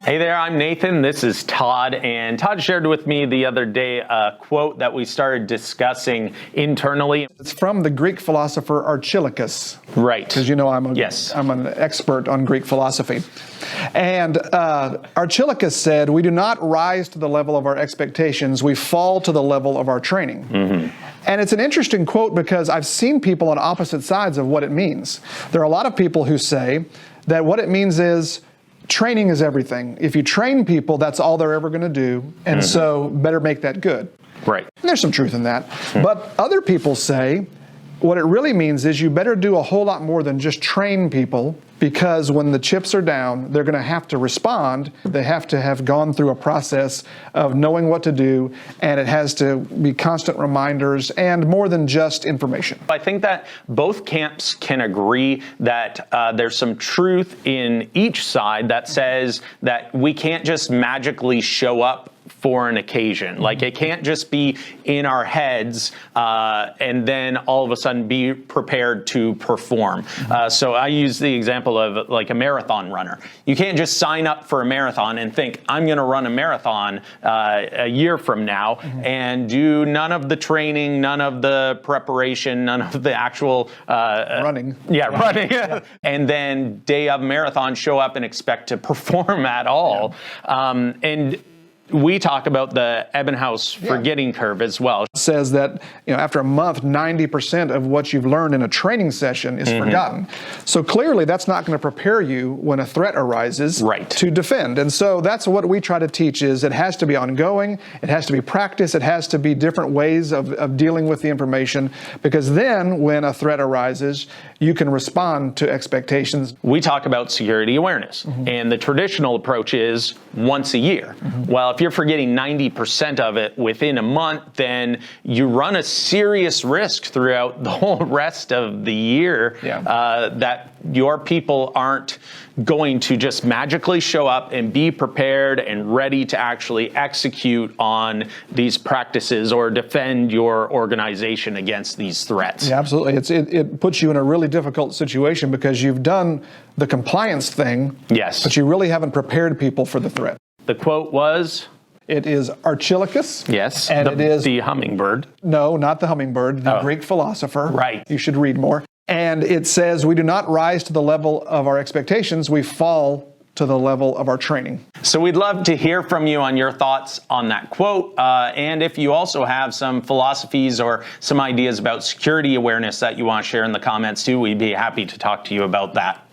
Hey there, I'm Nathan. This is Todd, and Todd shared with me the other day a quote that we started discussing internally. It's from the Greek philosopher Archilochus. Right. Because you know I'm an expert on Greek philosophy. And Archilochus said, "We do not rise to the level of our expectations, we fall to the level of our training." And it's an interesting quote because I've seen people on opposite sides of what it means. There are a lot of people who say that what it means is training is everything. If you train people, that's all they're ever going to do. And so better make that good. Right. And there's some truth in that. But other people say what it really means is you better do a whole lot more than just train people, because when the chips are down, they're going to have to respond. They have to have gone through a process of knowing what to do, and it has to be constant reminders and more than just information. I think that both camps can agree that there's some truth in each side that says that we can't just magically show up for an occasion. Like, it can't just be in our heads and then all of a sudden be prepared to perform. So I use the example of like a marathon runner. You can't just sign up for a marathon and think, I'm going to run a marathon a year from now and do none of the training, none of the preparation, none of the actual running. Running. And then day of marathon show up and expect to perform at all. And we talk about the Ebbinghaus forgetting curve as well. It says that after a month, 90% of what you've learned in a training session is forgotten. So clearly that's not going to prepare you when a threat arises to defend. And so that's what we try to teach is it has to be ongoing, it has to be practice, it has to be different ways of dealing with the information, because then when a threat arises, you can respond to expectations. We talk about security awareness, and the traditional approach is once a year. Well, if you're forgetting 90% of it within a month, then you run a serious risk throughout the whole rest of the year that your people aren't going to just magically show up and be prepared and ready to actually execute on these practices or defend your organization against these threats. Yeah, absolutely. It puts you in a really difficult situation because you've done the compliance thing, but you really haven't prepared people for the threat. The quote was? It is Archilochus. Yes, and it is the hummingbird. No, not the hummingbird, the Greek philosopher. Right. You should read more. And it says, we do not rise to the level of our expectations, we fall to the level of our training. So we'd love to hear from you on your thoughts on that quote. And if you also have some philosophies or some ideas about security awareness that you want to share in the comments too, we'd be happy to talk to you about that.